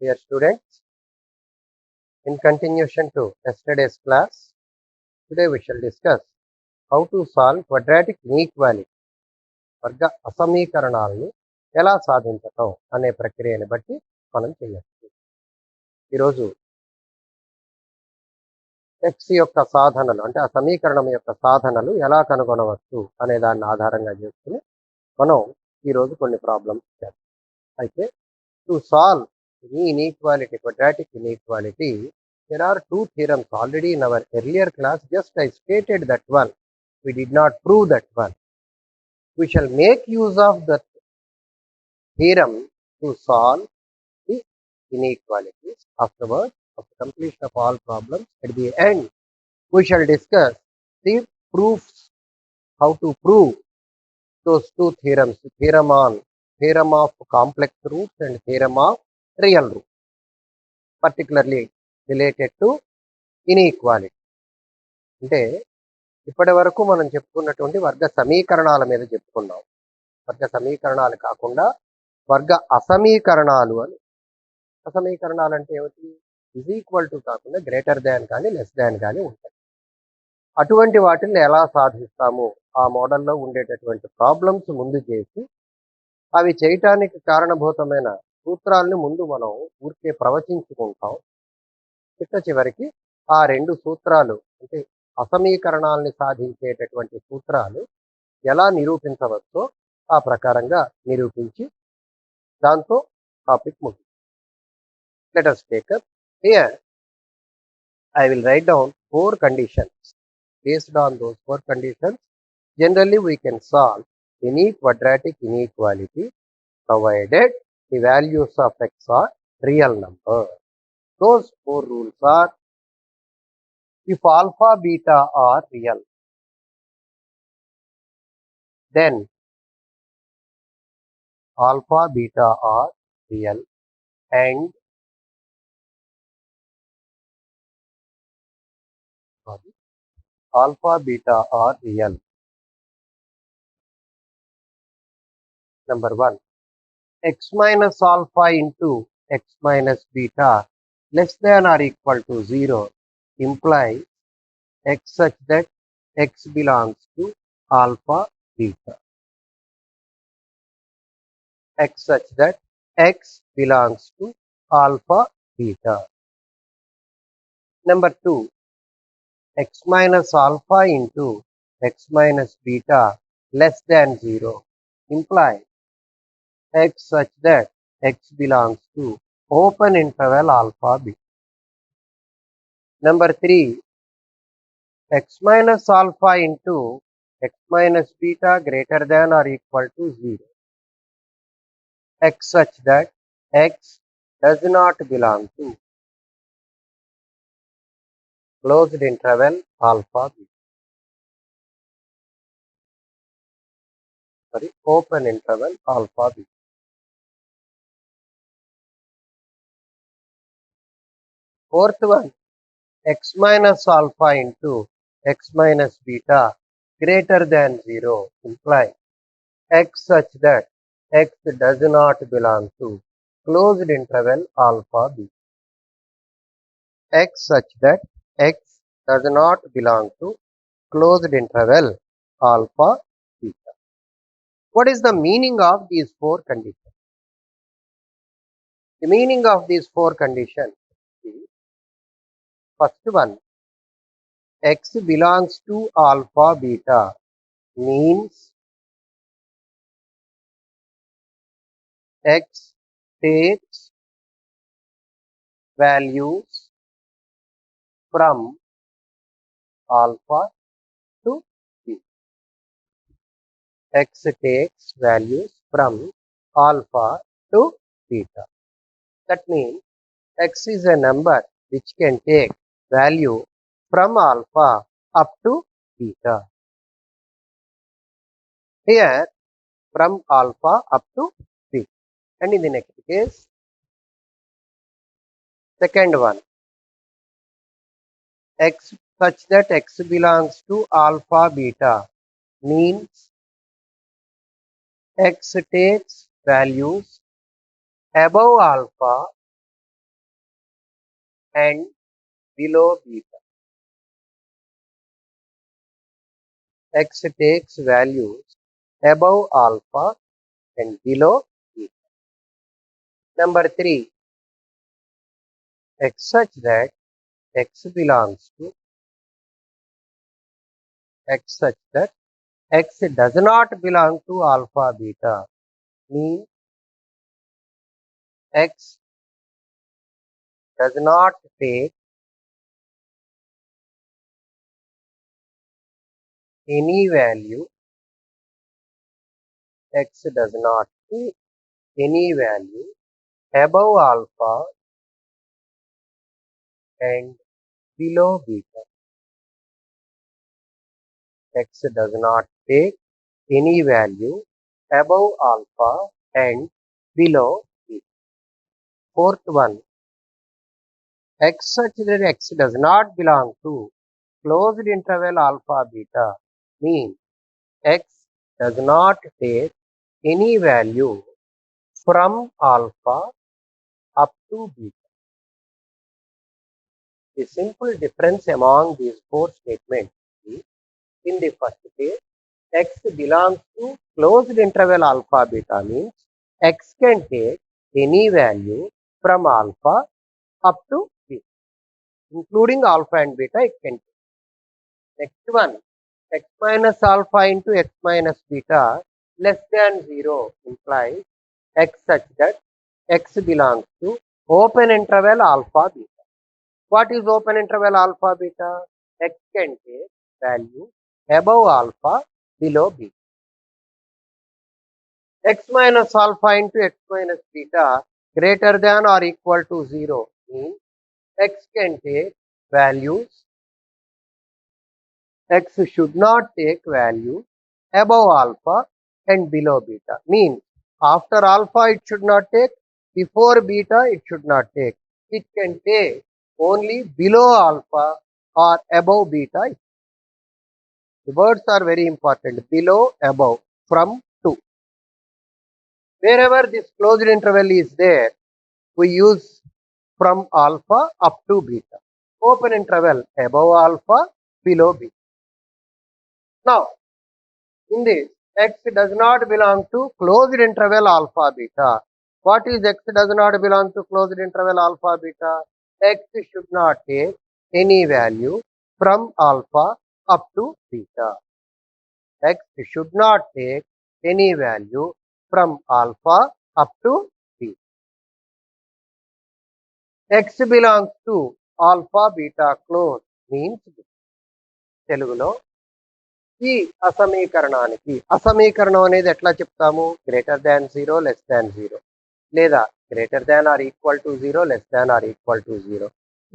Dear students, in continuation to yesterday's class, today we shall discuss how to solve quadratic inequality వర్గ అసమీకరణాలను ఎలా సాధించటం అనే ప్రక్రియని బట్టి మనం చేయవచ్చు. ఈరోజు x యొక్క సాధనలు అంటే ఆ సమీకరణం యొక్క సాధనలు ఎలా కనుగొనవచ్చు అనే దాన్ని ఆధారంగా చేసుకుని మనం ఈరోజు కొన్ని ప్రాబ్లమ్స్ చేద్దాం. అయితే to solve any inequality, quadratic inequality, there are two theorems already in our earlier class. Just I stated that one. We did not prove that one. We shall make use of that theorem to solve the inequalities. Afterwards, after completion of all problems, at the end, we shall discuss the proofs, how to prove those two theorems, theorem of complex roots and theorem of real roots, particularly related to inequality. అంటే ఇప్పటి వరకు మనం చెప్పుకున్నటువంటి వర్గ సమీకరణాల మీద చెప్పుకున్నాం. వర్గ సమీకరణాలు కాకుండా వర్గ అసమీకరణాలు అని. అసమీకరణాలు అంటే ఏమిటి? ఈజ్ ఈక్వల్ టు కాకుండా గ్రేటర్ దాన్ కానీ లెస్ దాన్ కానీ ఉంటాయి. అటువంటి వాటిని ఎలా సాధిస్తాము? ఆ మోడల్లో ఉండేటటువంటి ప్రాబ్లమ్స్ ముందు చేసి అవి చేయటానికి కారణభూతమైన సూత్రాలని ముందు మనం ఊరికే ప్రవచించుకుంటాం. చివరికి ఆ రెండు సూత్రాలు అంటే అసమీకరణాలని సాధించేటటువంటి సూత్రాలు ఎలా నిరూపించవచ్చో ఆ ప్రకారంగా నిరూపించి దాంతో టాపిక్ ముగిస్తుంది. Let us take up here. I will write down 4 conditions. Based on those 4 conditions, generally we can solve any quadratic inequality provided the values of x are real number. Those 4 rules are: if alpha beta are real, then alpha beta are real and alpha beta are real. Number 1, x minus alpha into x minus beta less than or equal to 0 implies x such that x belongs to alpha beta. X such that x belongs to alpha beta. Number 2, x minus alpha into x minus beta less than 0 implies x such that x belongs to open interval alpha beta. Number 3, x minus alpha into x minus beta greater than or equal to 0. X such that x does not belong to closed interval alpha beta. Open interval alpha beta. Fourth one, x minus alpha into x minus beta greater than 0 implies x such that x does not belong to closed interval alpha beta. X such that x does not belong to closed interval alpha beta. What is the meaning of these 4 conditions? The meaning of these 4 conditions is: first one, x belongs to alpha beta means x takes values from alpha to beta. X takes values from alpha to beta. That means x is a number which can take value from alpha up to beta. Here, from alpha up to beta. And in the next case, second one, x such that x belongs to alpha beta means x takes values above alpha and below beta. X takes values above alpha and below beta. Number 3, x such that x belongs to x such that x does not belong to alpha beta, means x does not take any value, x does not take any value above alpha and below beta. X does not take any value above alpha and below beta. Fourth one, x such that x does not belong to closed interval alpha beta, means x does not take any value from alpha up to beta. The simple difference among these four statements is, in the first case, x belongs to closed interval alpha beta, means x can take any value from alpha up to beta, including alpha and beta it can take. Next one, x minus alpha into x minus beta less than 0 implies x such that x belongs to open interval alpha beta. What is open interval alpha beta? X can take value above alpha, below beta. X minus alpha into x minus beta greater than or equal to 0 means x can take values, x should not take value above alpha and below beta, means after alpha it should not take, before beta it should not take. It can take only below alpha or above beta. The words are very important: below, above, from, to. Wherever this closed interval is there, we use from alpha up to beta. Open interval above alpha, below beta. Now, in this, x does not belong to closed interval alpha beta. What is x does not belong to closed interval alpha beta? X should not take any value from alpha up to beta. X should not take any value from alpha up to beta. X belongs to alpha beta close means తెలుగులో ఈ అసమీకరణం అనేది ఎట్లా చెప్తాము? Greater than 0 less than 0 లేదా greater than or equal to 0 less than or equal to 0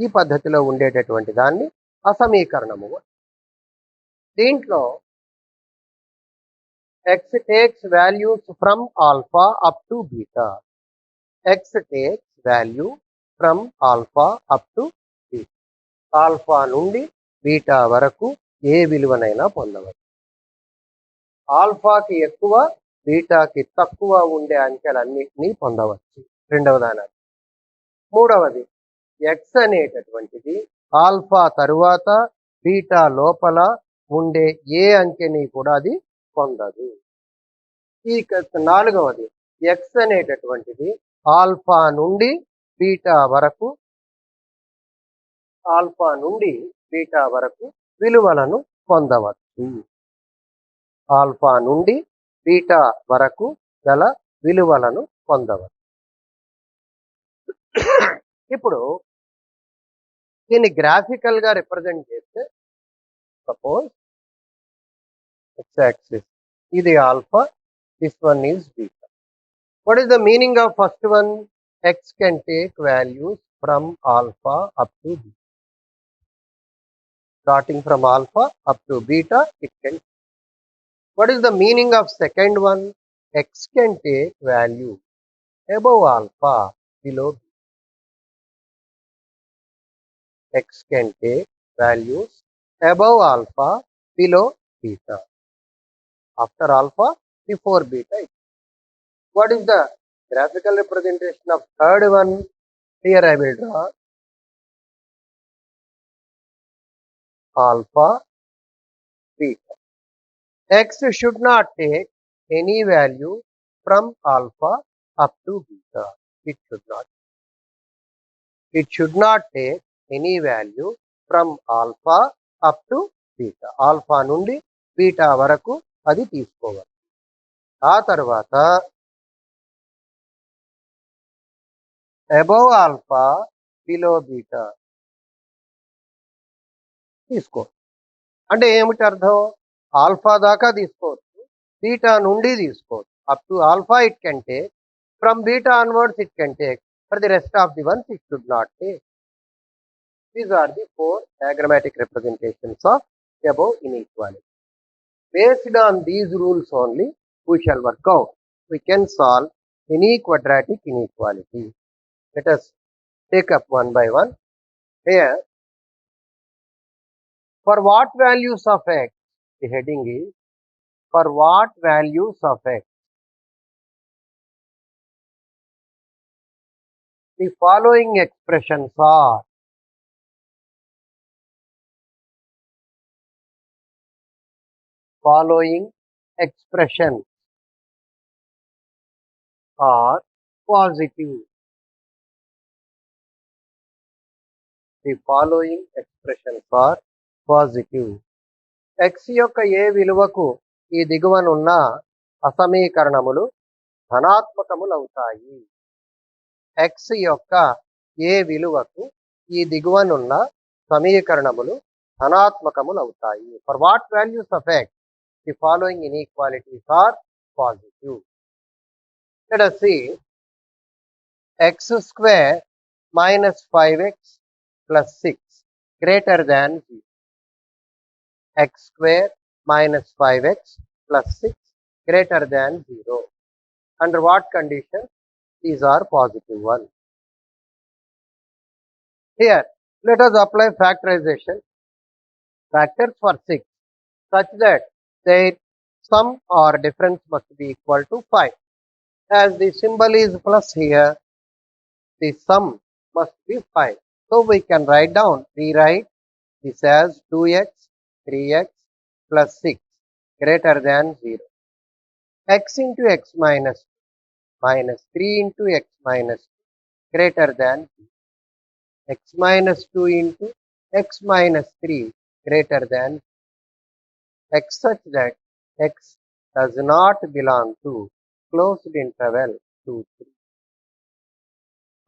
ఈ పద్ధతిలో ఉండేటటువంటి దాన్ని అసమీకరణము. దీంట్లో x takes values from alpha up to beta. X takes value from alpha up to beta. Alpha నుండి beta వరకు ఏ విలువనైనా పొందవచ్చు. ఆల్ఫాకి ఎక్కువ, బీటాకి తక్కువ ఉండే అంకెలన్నింటినీ పొందవచ్చు. రెండవ దాని. మూడవది, ఎక్స్ అనేటటువంటిది ఆల్ఫా తరువాత బీటా లోపల ఉండే ఏ అంకెని కూడా అది పొందదు. ఈ నాలుగవది, ఎక్స్ అనేటటువంటిది ఆల్ఫా నుండి బీటా వరకు విలువలను పొందవచ్చు. ఆల్ఫా నుండి బీటా వరకు గల విలువలను పొందవచ్చు. ఇప్పుడు దీన్ని గ్రాఫికల్ గా రిప్రజెంట్ చేస్తే, సపోజ్ ఎక్స్ యాక్సిస్ ఇది alpha, this one is beta. What is the meaning of first one? X can take values from alpha up to beta. Starting from alpha up to beta, it can. What is the meaning of second one? X can take value above alpha, below beta. X can take values above alpha, below beta. After alpha, before beta. What is the graphical representation of third one? Here I will draw. alpha beta. X should not take any value from alpha up to beta. It should not. It should not take any value from alpha up to beta. Alpha నుండి beta వరకు అది తీసుకోవాలి. ఆ తర్వాత above alpha below beta తీసుకో. అంటే ఏమిటి అర్థం? ఆల్ఫా దాకా తీసుకోవచ్చు, బీటా నుండి తీసుకోవచ్చు. Up to alpha it can take, from beta onwards it can take, for the rest of the once it should not take. These are the four diagrammatic representations of above inequality. Based on these rules only, we shall work out. We can solve any quadratic inequality. Let us take up one by one. Here, for what values of x, the heading is, for what values of x, the following expressions are following expressions are positive. The following expressions are positive. x యొక్క ఏ విలువకు ఈ దిగువనున్న అసమీకరణములు ధనాత్మకములవుతాయి. x యొక్క ఏ విలువకు ఈ దిగువనున్న సమీకరణములు ధనాత్మకములవుతాయి. For what values of x the following inequalities are positive. Let us see. X square minus 5x plus 6 greater than 0. X square minus 5x plus 6 greater than 0. Under what condition? These are positive ones. Here, let us apply factorization. Factors for 6 such that their sum or difference must be equal to 5. As the symbol is plus here, the sum must be 5. So we can rewrite this as 2x, 3x plus 6 greater than 0. X into x minus 3 into x minus 2 greater than 0. X minus 2 into x minus 3 greater than 0. X such that x does not belong to closed interval 2, 3.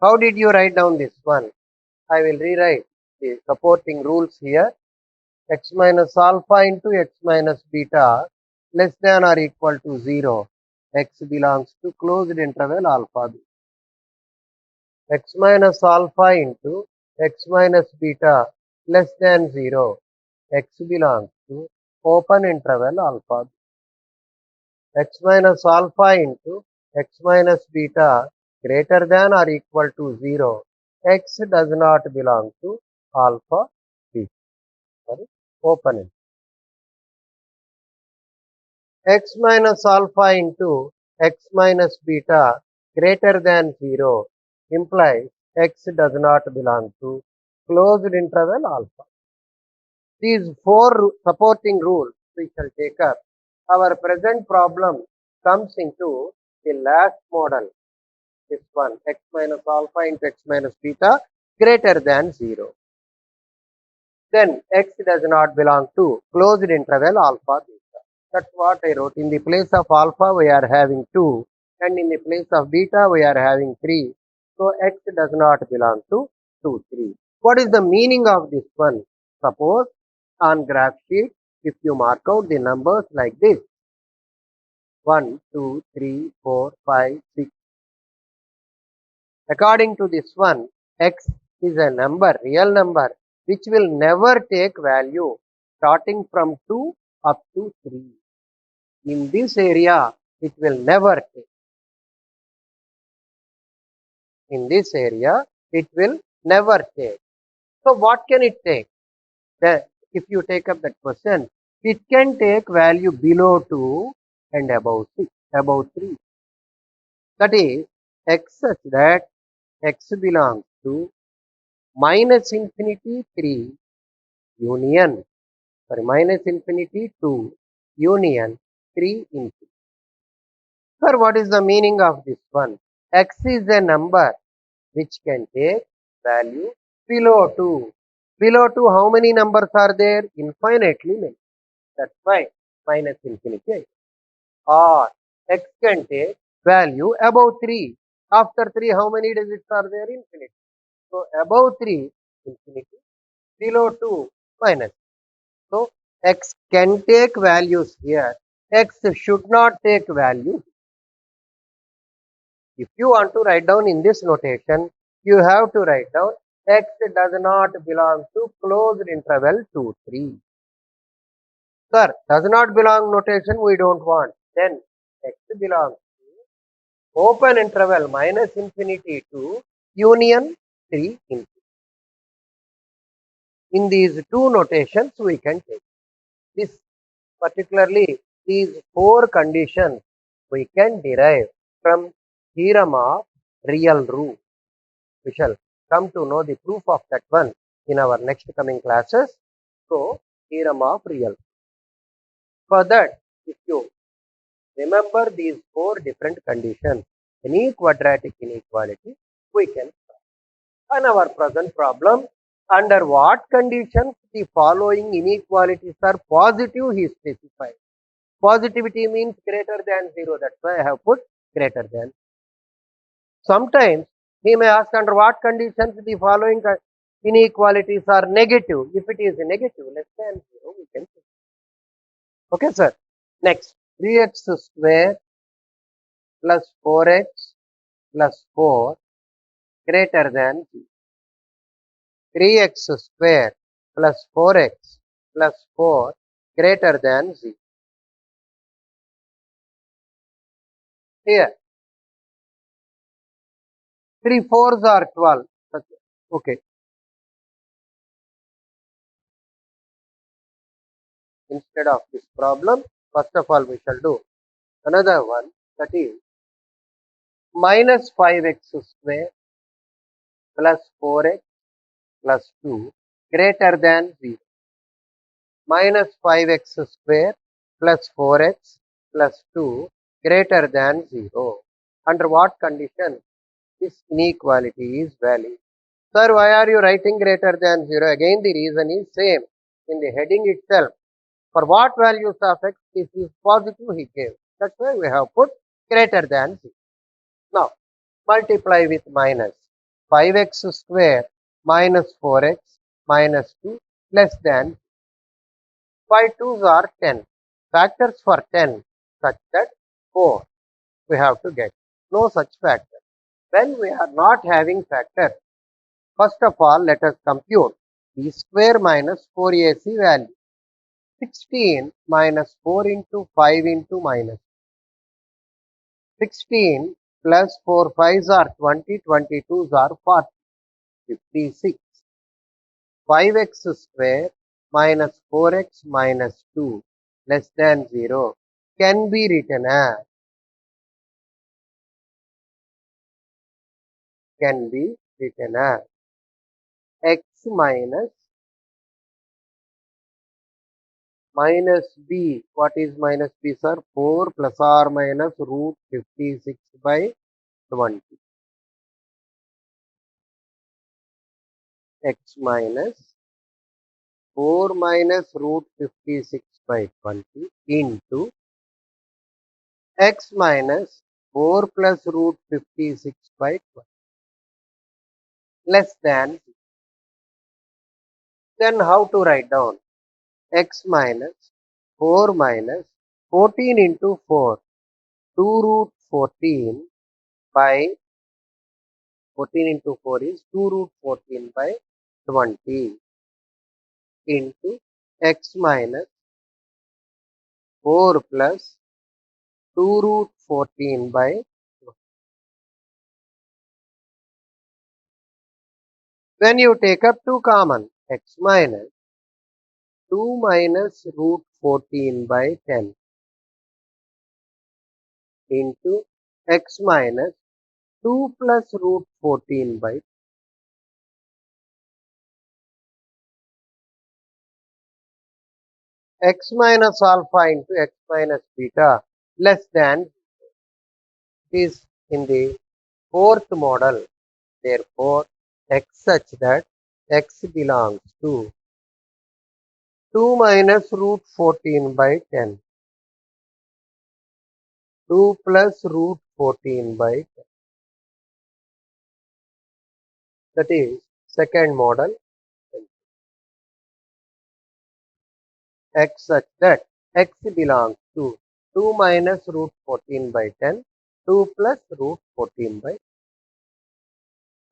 How did you write down this one? I will rewrite the supporting rules here. X minus alpha into x minus beta less than or equal to 0. X belongs to closed interval alpha b. X minus alpha into x minus beta less than 0. X belongs to open interval alpha b. X minus alpha into x minus beta greater than or equal to 0. X does not belong to alpha b. Sorry, open it. X minus alpha into x minus beta greater than 0 implies x does not belong to closed interval alpha. These four supporting rules we shall take up. Our present problem comes into the last model, this one, x minus alpha into x minus beta greater than 0. Then x does not belong to closed interval alpha beta. That's what I wrote. In the place of alpha we are having 2 and in the place of beta we are having 3. So x does not belong to 2, 3. What is the meaning of this one? Suppose on graph sheet, if you mark out the numbers like this, 1, 2, 3, 4, 5, 6. According to this one, x is a number, real number, which will never take value starting from 2 up to 3. In this area, it will never take. In this area, it will never take. So what can it take? If you take up that question, it can take value below 2 and above 6, above 3. That is x such that x belongs to minus infinity 3 union sorry, minus infinity to union 3 infinity. Sir, what is the meaning of this one? X is a number which can take value below 2. Below 2, how many numbers are there? Infinitely many. That's why minus infinity. Or X can take value above 3. After 3, how many digits are there? Infinity. So above 3, infinity. Below 2, minus. So X can take values here. X should not take value. If you want to write down in this notation, you have to write down X does not belong to closed interval 2, 3. Sir, does not belong notation we don't want. Then X belongs to open interval minus infinity to union 3 infinity. In these two notations we can take this, particularly these four conditions we can derive from theorem of real root. We shall come to know the proof of that one in our next coming classes. So, theorem of real. For that, if you remember these four different conditions, any quadratic inequality, we can solve. On our present problem, under what conditions the following inequalities are positive, he specified. Positivity means greater than 0. That's why I have put greater than. Sometimes he may ask under what conditions the following inequalities are negative. If it is negative, less than 0, we can say. Okay, sir. Next, 3x square plus 4x plus 4 greater than 0. 3x square plus 4x plus 4 greater than 0. Here, 3 4s are 12. Okay. Instead of this problem, first of all, we shall do another one, that is minus 5x square plus 4x plus 2 greater than 0. Minus 5x square plus 4x plus 2 greater than 0. Under what condition this inequality is valid? Sir, why are you writing greater than 0? Again, the reason is same. In the heading itself, for what values of x this is positive, he gave. That's why we have put greater than 0. Now, multiply with minus 5x square minus 4x minus 2 less than 5 2s are 10. Factors for 10 such that 4 we have to get. No such factor. When we are not having factor, first of all let us compute b square minus 4ac value. 16 minus 4 into 5 into minus 16 plus 4 5s are 20, 22s are 40, 56. 5x square minus 4x minus 2 less than 0 can be written as x minus b. What is minus b, sir? 4 plus or minus root 56 by 20. X minus 4 minus root 56 by 20 into x minus 4 plus root 56 by 20 less than. Then how to write down? X minus 4 minus 14 into 4, 2 root 14 by 14 into 4 is 2 root 14 by 20 into x minus 4 plus 2 root 14 by 20. When you take up 2 common, x minus 2 minus root 14 by 10 into x minus 2 plus root 14 by x minus alpha into x minus beta less than is in the fourth model. Therefore, x such that x belongs to 2 minus root 14 by 10, 2 plus root 14 by 10. That is second model. X such that x belongs to 2 minus root 14 by 10, 2 plus root 14 by 10.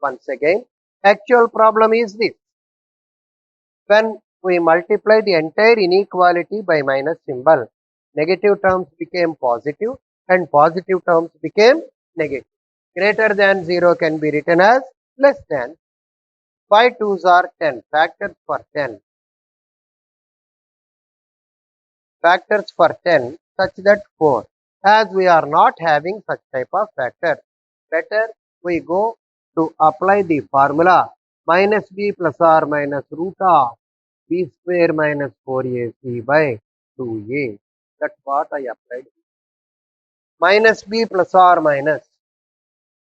Once again, actual problem is this. When we multiply the entire inequality by minus symbol, negative terms became positive and positive terms became negative. Greater than 0 can be written as less than. 5 twos are 10. Factors for 10. Factors for 10 such that 4. As we are not having such type of factor, better we go to apply the formula minus b plus or minus root of b square minus 4ac by 2a. That's what I applied. Minus b plus or minus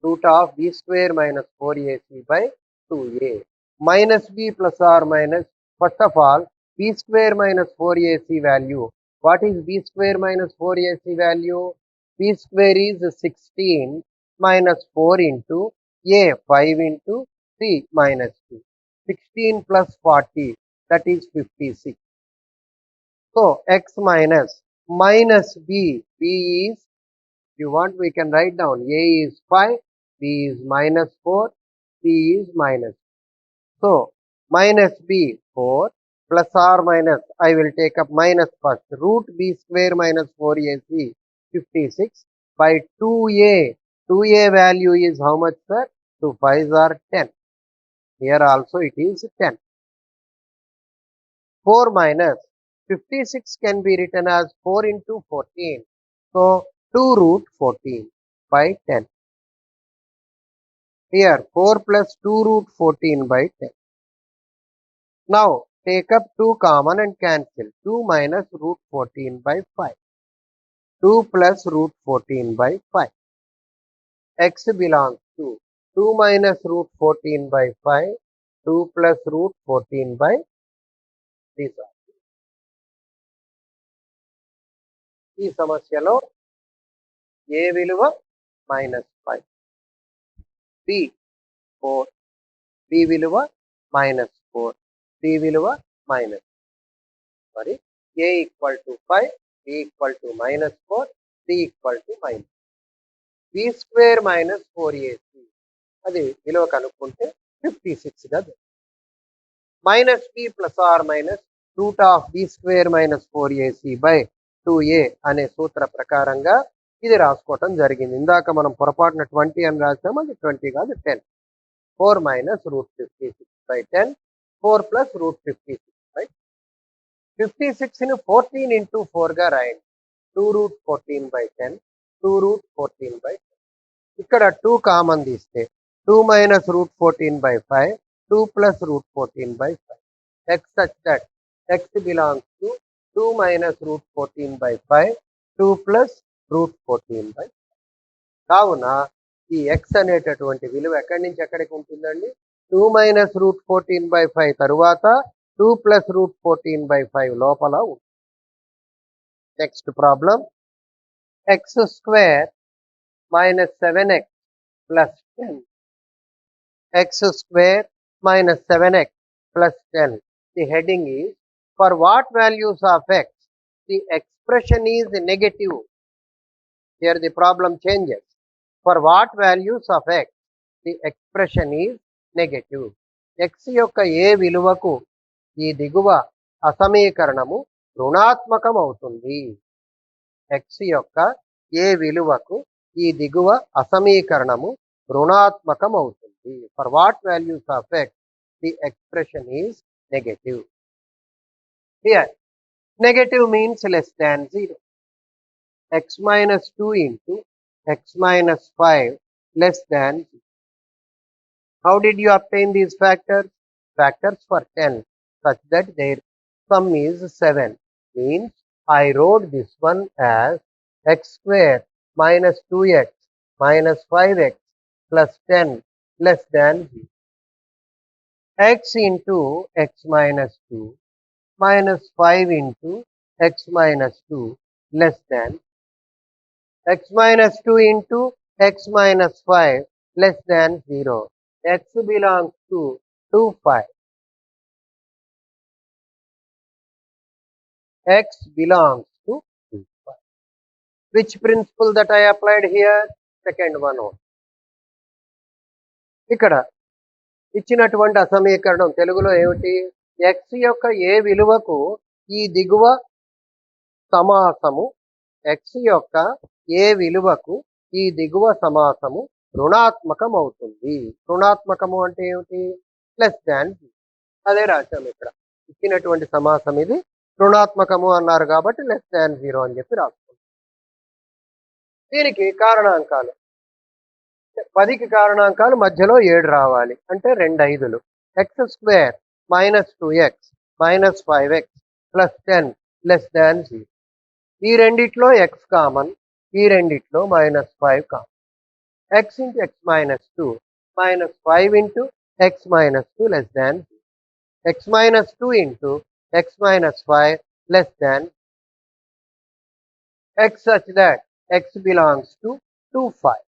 root of b square minus 4ac by 2a. Minus b plus or minus, first of all, b square minus 4ac value. What is b square minus 4ac value? B square is 16 minus 4 into a, 5 into 3 minus 2. 16 plus 40, that is 56. So x minus b is, if you want we can write down, a is 5, b is minus 4, c is minus. So minus b 4 plus or minus, I will take up minus first, root b square minus 4ac 56 by 2a. 2a value is how much, sir? 2 5s are 10. Here also it is 10. 4 minus 56 can be written as 4 into 14. So 2 root 14 by 10. Here 4 plus 2 root 14 by 10. Now take up 2 common and cancel. 2 minus root 14 by 5. 2 plus root 14 by 5. X belongs to 2 minus root 14 by 5. 2 plus root 14 by these are. ఈ సమస్యలో a విలువ -5, b 4, b విలువ -4, c విలువ -. Sorry, a equal to 5, b equal to -4, c equal to -. b square minus 4ac అది విలువ కనుక్కుంటే 56 గా minus b plus or minus root of b square minus 4ac by 2a అనే సూత్ర ప్రకారంగా ఇది రాసుకోవటం జరిగింది. ఇందాక మనం పొరపాటున 20 అని రాసాము, అది 20 కాదు 10. 4 minus root 56 by 10, 4 plus root 56 by 56 ని 14 into 4 గా రాయండి. 2 root 14 by 10, 2 root 14 by 10. ఇక్కడ 2 కామన్ తీస్తే 2 minus root 14 by 5, 2 plus root 14 by 5. X such that x belongs to 2 minus root 14 by 5, 2 plus root 14 by 5. కావున ఈ x అనేటటువంటి విలువ ఎక్కడి నుంచి ఎక్కడికి ఉంటుందండి? 2 minus root 14 by 5 తరువాత 2 plus root 14 by 5 లోపల ఉంటుంది. Next problem, x square minus 7x plus 10. X square minus 7x plus 10. The heading is, for what values of x the expression is negative. Here the problem changes. For what values of x the expression is negative. x యొక్క ఏ విలువకు ఈ దిగువ అసమీకరణము రుణాత్మకం అవుతుంది. x యొక్క ఏ విలువకు ఈ దిగువ అసమీకరణము రుణాత్మకం అవుతుంది. For what values of x the expression is negative. Here negative means less than 0. X minus 2 into x minus 5 less than 0. How did you obtain these factors? Factors for 10 such that their sum is 7. means I wrote this one as x square minus 2x minus 5x plus 10 less than 0. X into x minus 2 minus 5 into x minus 2 less than x minus 2 into x minus 5 less than 0. X belongs to 2, 5. X belongs to 2, 5. Which principle that I applied here? Second one only. ఇక్కడ ఇచ్చినటువంటి అసమీకరణం తెలుగులో ఏమిటి? x యొక్క ఏ విలువకు ఈ దిగువ సమాసము x యొక్క ఏ విలువకు ఈ దిగువ సమాసము రుణాత్మకం అవుతుంది. రుణాత్మకము అంటే ఏమిటి? Less than. అదే రాశాము ఇక్కడ. ఇచ్చినటువంటి సమాసం ఇది రుణాత్మకము అన్నారు కాబట్టి లెస్ దాన్ 0 అని చెప్పి రాసుకుంటాం. దీనికి కారణాంకాలు 10కి కారణాంకాలు మధ్యలో 7 రావాలి. అంటే 2 5లు. X square minus 2x minus 5x plus 10 less than 0. ఈ రెండిట్లో ఎక్స్ కామన్, ఈ రెండిట్లో minus 5 common. X into x minus 2 minus 5 into x minus 2 less than 0. X minus 2 into x minus 5 less than x such that x belongs to 2, 5.